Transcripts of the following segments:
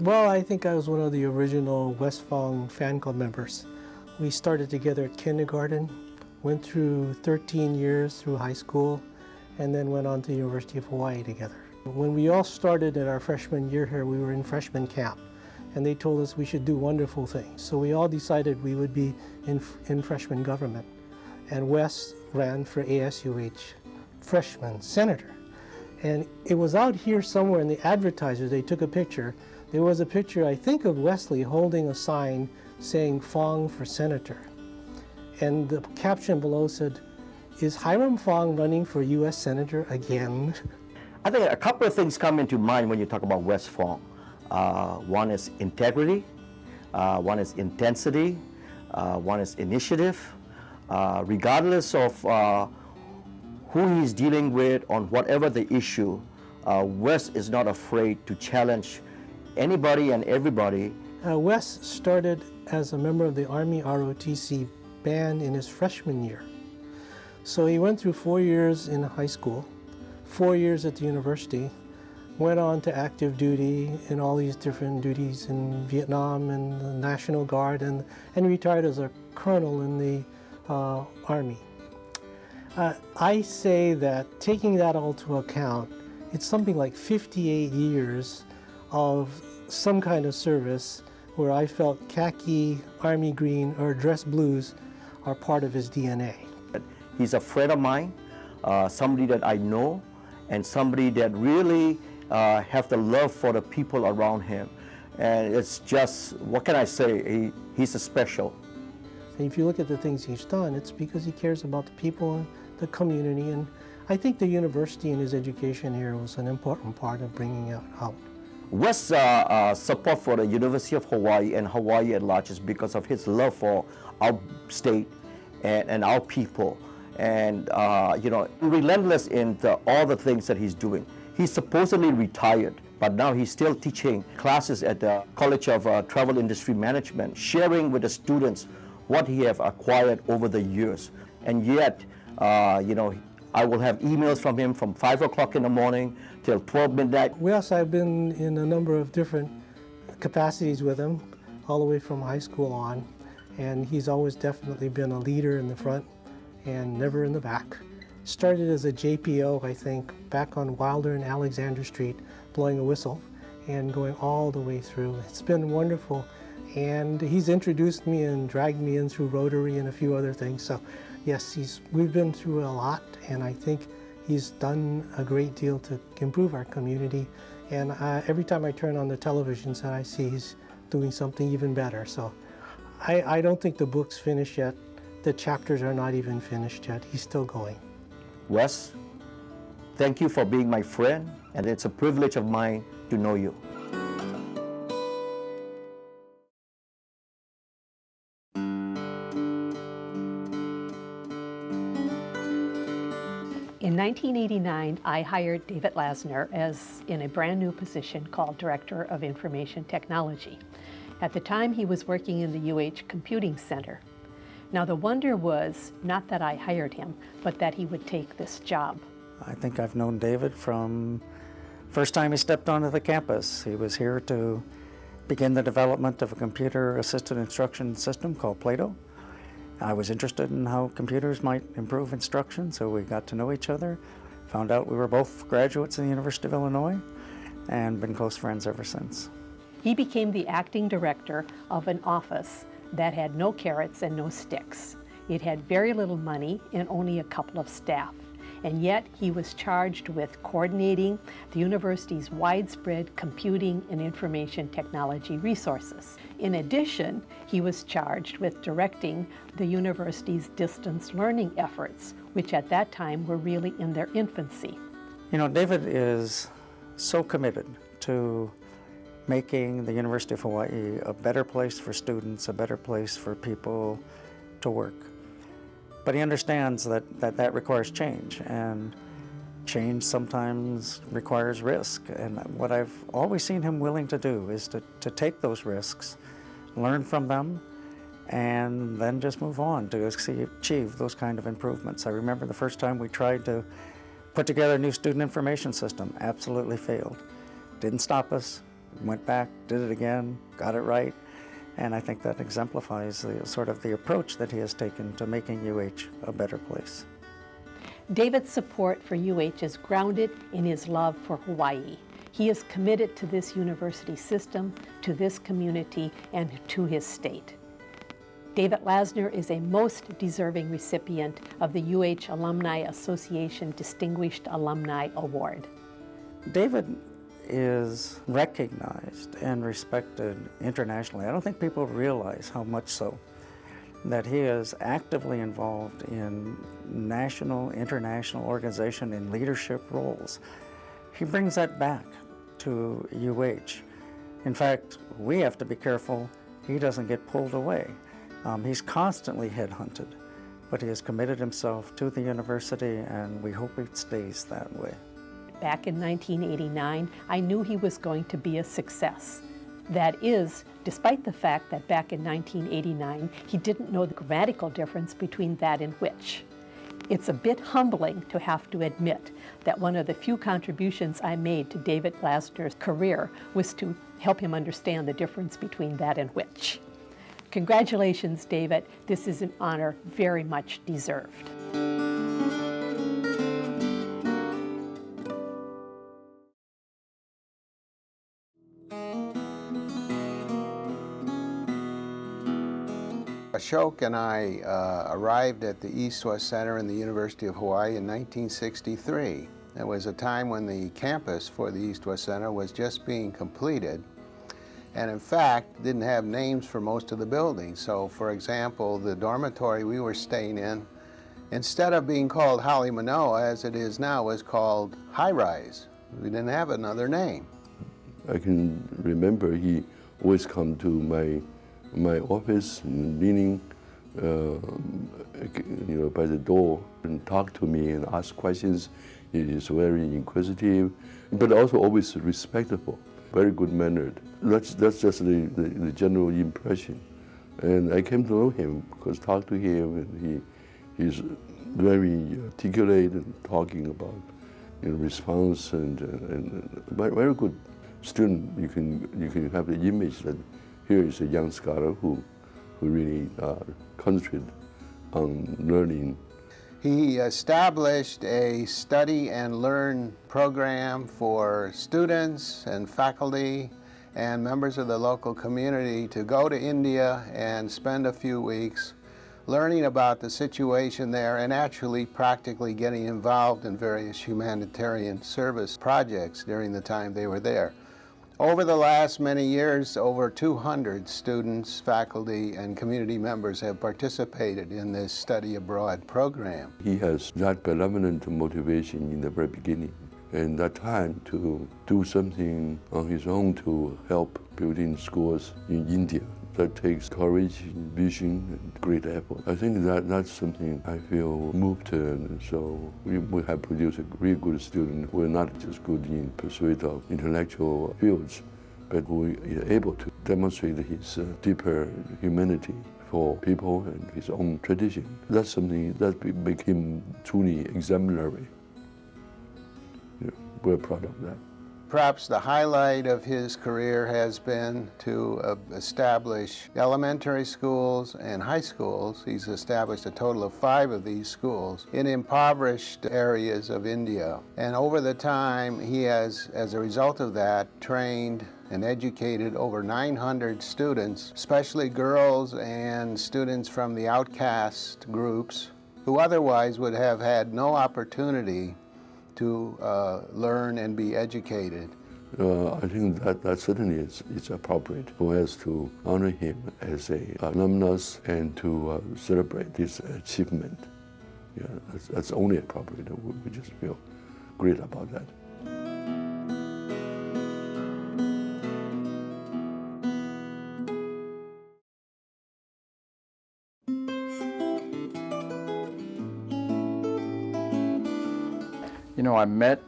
Well, I think I was one of the original Westfall fan club members. We started together at kindergarten, went through 13 years through high school, and then went on to the University of Hawaii together. When we all started in our freshman year here, we were in freshman camp, and they told us we should do wonderful things. So we all decided we would be in freshman government. And Wes ran for ASUH freshman senator. And it was out here somewhere in the advertiser, they took a picture. There was a picture, I think, of Wesley holding a sign saying Fong for senator. And the caption below said, "Is Hiram Fong running for U.S. Senator again?" I think a couple of things come into mind when you talk about Wes Fong. One is integrity, one is intensity, one is initiative. Regardless of who he's dealing with on whatever the issue, Wes is not afraid to challenge anybody and everybody. Wes started as a member of the Army ROTC band in his freshman year. So he went through 4 years in high school, 4 years at the university, went on to active duty in all these different duties in Vietnam and the National Guard, and retired as a colonel in the Army. I say that taking that all to account, it's something like 58 years of some kind of service where I felt khaki, army green, or dress blues are part of his DNA. He's a friend of mine, somebody that I know, and somebody that really have the love for the people around him. And it's just, what can I say, he's a special. And if you look at the things he's done, it's because he cares about the people and the community. And I think the university and his education here was an important part of bringing it out. Wes' support for the University of Hawaii and Hawaii at large is because of his love for our state and our people. And you know, relentless in all the things that he's doing. He's supposedly retired, but now he's still teaching classes at the College of Travel Industry Management, sharing with the students what he have acquired over the years. And yet, you know, I will have emails from him from 5 o'clock in the morning till 12 midnight. Yes, I've been in a number of different capacities with him, all the way from high school on. And he's always definitely been a leader in the front and never in the back. Started as a JPO, I think, back on Wilder and Alexander Street, blowing a whistle and going all the way through. It's been wonderful. And he's introduced me and dragged me in through Rotary and a few other things. So yes, we've been through a lot, and I think he's done a great deal to improve our community. And every time I turn on the television set, I see he's doing something even better. So I don't think the book's finished yet. The chapters are not even finished yet. He's still going. Wes, thank you for being my friend, and it's a privilege of mine to know you. In 1989, I hired David Lasnier in a brand new position called Director of Information Technology. At the time, he was working in the UH Computing Center. Now, the wonder was not that I hired him, but that he would take this job. I think I've known David from first time he stepped onto the campus. He was here to begin the development of a computer-assisted instruction system called Plato. I was interested in how computers might improve instruction, so we got to know each other, found out we were both graduates of the University of Illinois, and been close friends ever since. He became the acting director of an office that had no carrots and no sticks. It had very little money and only a couple of staff. And yet he was charged with coordinating the university's widespread computing and information technology resources. In addition, he was charged with directing the university's distance learning efforts, which at that time were really in their infancy. You know, David is so committed to making the University of Hawaii a better place for students, a better place for people to work. But he understands that requires change, and change sometimes requires risk. And what I've always seen him willing to do is to take those risks, learn from them, and then just move on to achieve those kind of improvements. I remember the first time we tried to put together a new student information system, absolutely failed. Didn't stop us. went back, did it again, got it right. And I think that exemplifies the approach that he has taken to making UH a better place. David's support for UH is grounded in his love for Hawaii. He is committed to this university system, to this community, and to his state. David Lasnier is a most deserving recipient of the UH Alumni Association Distinguished Alumni Award. David is recognized and respected internationally. I don't think people realize how much so, that he is actively involved in national, international organization in leadership roles. He brings that back to UH. In fact, we have to be careful he doesn't get pulled away. He's constantly headhunted, but he has committed himself to the university, and we hope it stays that way. Back in 1989, I knew he was going to be a success. That is, despite the fact that back in 1989, he didn't know the grammatical difference between that and which. It's a bit humbling to have to admit that one of the few contributions I made to David Lasner's career was to help him understand the difference between that and which. Congratulations, David. This is an honor very much deserved. Ashok and I arrived at the East-West Center in the University of Hawaii in 1963. It was a time when the campus for the East-West Center was just being completed, and in fact didn't have names for most of the buildings. So for example, the dormitory we were staying in, instead of being called Holly Manoa as it is now, was called High Rise. We didn't have another name. I can remember he always come to my office, leaning by the door and talk to me and ask questions. He is very inquisitive, but also always respectful, very good mannered. That's just the general impression. And I came to know him because talk to him, and he's very articulate and talking about response and very good student. You can have the image that here is a young scholar who really concentrated on learning. He established a study and learn program for students and faculty and members of the local community to go to India and spend a few weeks learning about the situation there and actually practically getting involved in various humanitarian service projects during the time they were there. Over the last many years, over 200 students, faculty, and community members have participated in this study abroad program. He has that benevolent motivation in the very beginning, and that time to do something on his own to help building schools in India. That takes courage, vision, and great effort. I think that's something I feel moved, and so we have produced a really good student who are not just good in pursuit of intellectual fields, but who is able to demonstrate his deeper humanity for people and his own tradition. That's something that makes him truly exemplary. We're proud of that. Perhaps the highlight of his career has been to establish elementary schools and high schools. He's established a total of 5 of these schools in impoverished areas of India. And over the time, he has, as a result of that, trained and educated over 900 students, especially girls and students from the outcast groups, who otherwise would have had no opportunity to learn and be educated. I think that certainly is appropriate for us to honor him as an alumnus and to celebrate this achievement. Yeah, that's only appropriate. We just feel great about that. You know, I met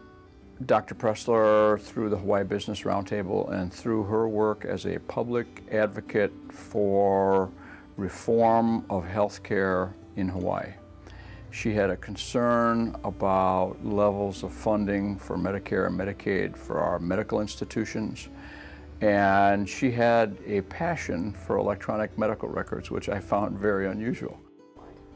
Dr. Pressler through the Hawaii Business Roundtable and through her work as a public advocate for reform of healthcare in Hawaii. She had a concern about levels of funding for Medicare and Medicaid for our medical institutions, And she had a passion for electronic medical records, which I found very unusual.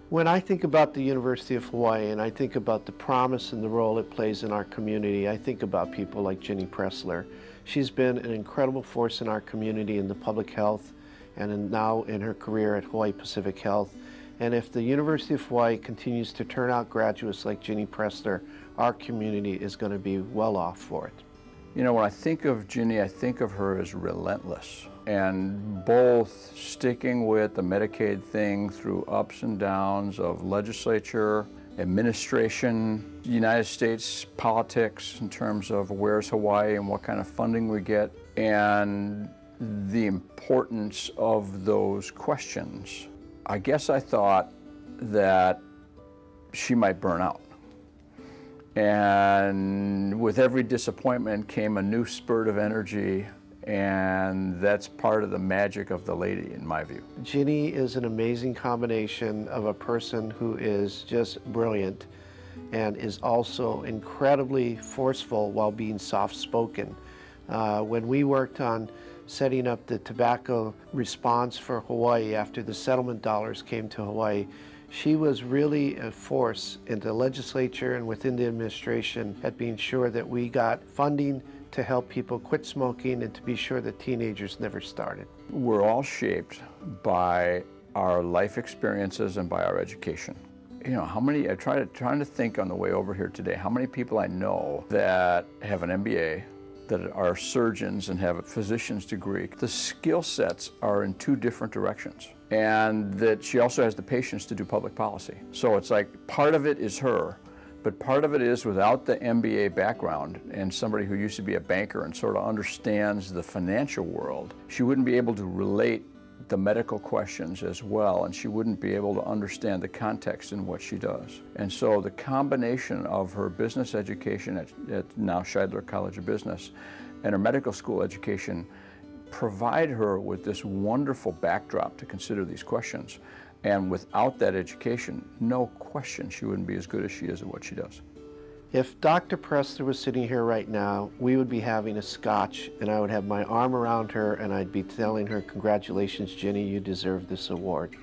When I think about the University of Hawaii and I think about the promise and the role it plays in our community, I think about people like Ginny Pressler. She's been an incredible force in our community in the public health and now in her career at Hawaii Pacific Health. And if the University of Hawaii continues to turn out graduates like Ginny Pressler, our community is going to be well off for it. You know, when I think of Ginny, I think of her as relentless, and both sticking with the Medicaid thing through ups and downs of legislature, administration, United States politics in terms of where's Hawaii and what kind of funding we get, and the importance of those questions. I guess I thought that she might burn out. And with every disappointment came a new spurt of energy, and that's part of the magic of the lady, in my view. Ginny is an amazing combination of a person who is just brilliant and is also incredibly forceful while being soft-spoken. When we worked on setting up the tobacco response for Hawaii after the settlement dollars came to Hawaii, she was really a force in the legislature and within the administration at being sure that we got funding to help people quit smoking and to be sure that teenagers never started. We're all shaped by our life experiences and by our education. You know, how many, trying to think on the way over here today, how many people I know that have an MBA, that are surgeons and have a physician's degree. The skill sets are in two different directions. And that she also has the patience to do public policy. So it's like part of it is her, but part of it is without the MBA background and somebody who used to be a banker and sort of understands the financial world, she wouldn't be able to relate the medical questions as well, and she wouldn't be able to understand the context in what she does. And so the combination of her business education at now Scheidler College of Business and her medical school education provide her with this wonderful backdrop to consider these questions. And without that education, no question she wouldn't be as good as she is at what she does. If Dr. Pressler was sitting here right now, we would be having a scotch and I would have my arm around her and I'd be telling her, congratulations, Ginny, you deserve this award.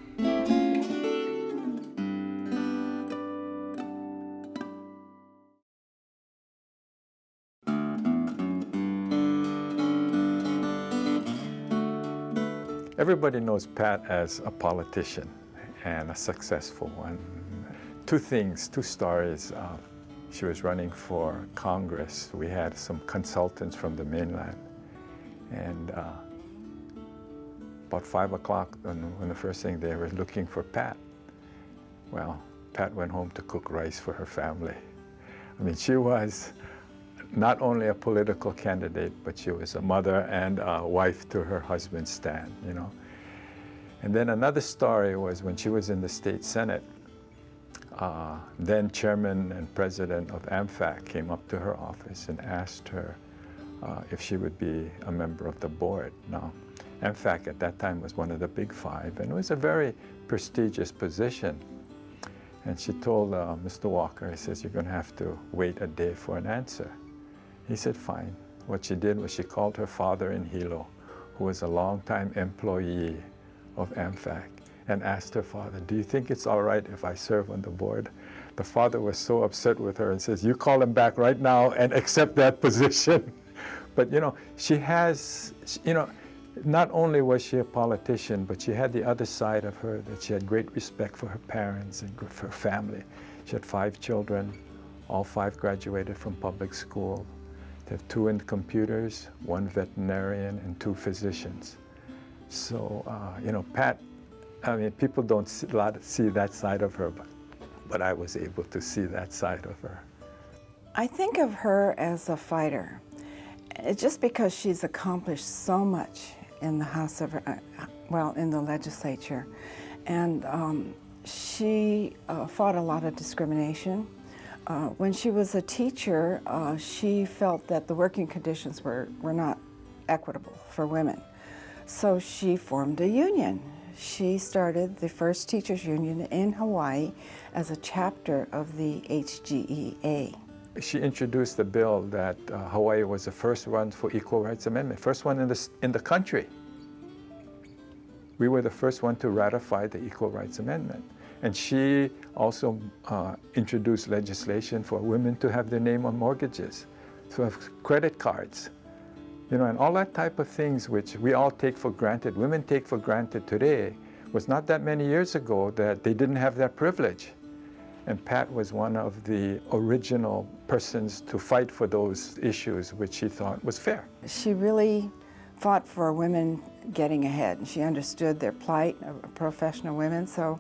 Everybody knows Pat as a politician and a successful one. Two stories. She was running for Congress. We had some consultants from the mainland. And about 5 o'clock, when the first thing they were looking for Pat. Well, Pat went home to cook rice for her family. I mean, she was not only a political candidate, but she was a mother and a wife to her husband, Stan, you know. And then another story was when she was in the state Senate, then chairman and president of AMFAC came up to her office and asked her if she would be a member of the board. Now, AMFAC at that time was one of the big five, and it was a very prestigious position. And she told Mr. Walker, he says, you're going to have to wait a day for an answer. He said, fine. What she did was she called her father in Hilo, who was a longtime employee of AMFAC, and asked her father, do you think it's all right if I serve on the board? The father was so upset with her and says, you call him back right now and accept that position. But, you know, she has, you know, not only was she a politician, but she had the other side of her, that she had great respect for her parents and for her family. She had 5 children, all 5 graduated from public school. They have 2 in computers, 1 veterinarian, and 2 physicians. So, you know, Pat, I mean, people don't see that side of her, but I was able to see that side of her. I think of her as a fighter. It's just because she's accomplished so much in the House of, well, in the legislature. And she fought a lot of discrimination. When she was a teacher, she felt that the working conditions were not equitable for women. So she formed a union. She started the first teachers union in Hawaii as a chapter of the HGEA. she introduced the bill that Hawaii was the first one for Equal Rights Amendment, first one in the country. We were the first one to ratify the Equal Rights Amendment. And she also introduced legislation for women to have their name on mortgages, to have credit cards, and all that type of things which we all take for granted, women take for granted today, was not that many years ago that they didn't have that privilege. And Pat was one of the original persons to fight for those issues, which she thought was fair. She really fought for women getting ahead. She understood their plight of professional women, so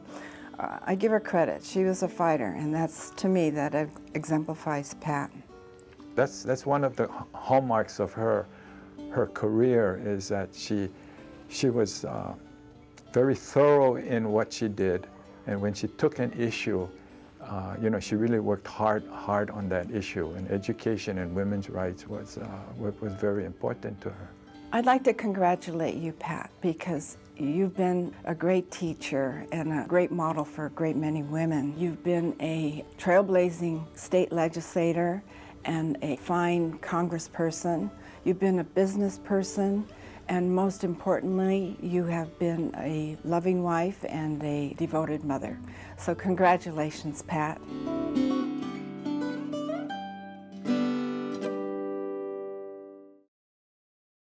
I give her credit. She was a fighter, and that's, to me, that exemplifies Pat. That's one of the hallmarks of her career, is that she was very thorough in what she did, and when she took an issue, she really worked hard on that issue, and education and women's rights was very important to her. I'd like to congratulate you, Pat, because you've been a great teacher and a great model for a great many women. You've been a trailblazing state legislator and a fine congressperson. You've been a business person, and most importantly, you have been a loving wife and a devoted mother. So congratulations, Pat.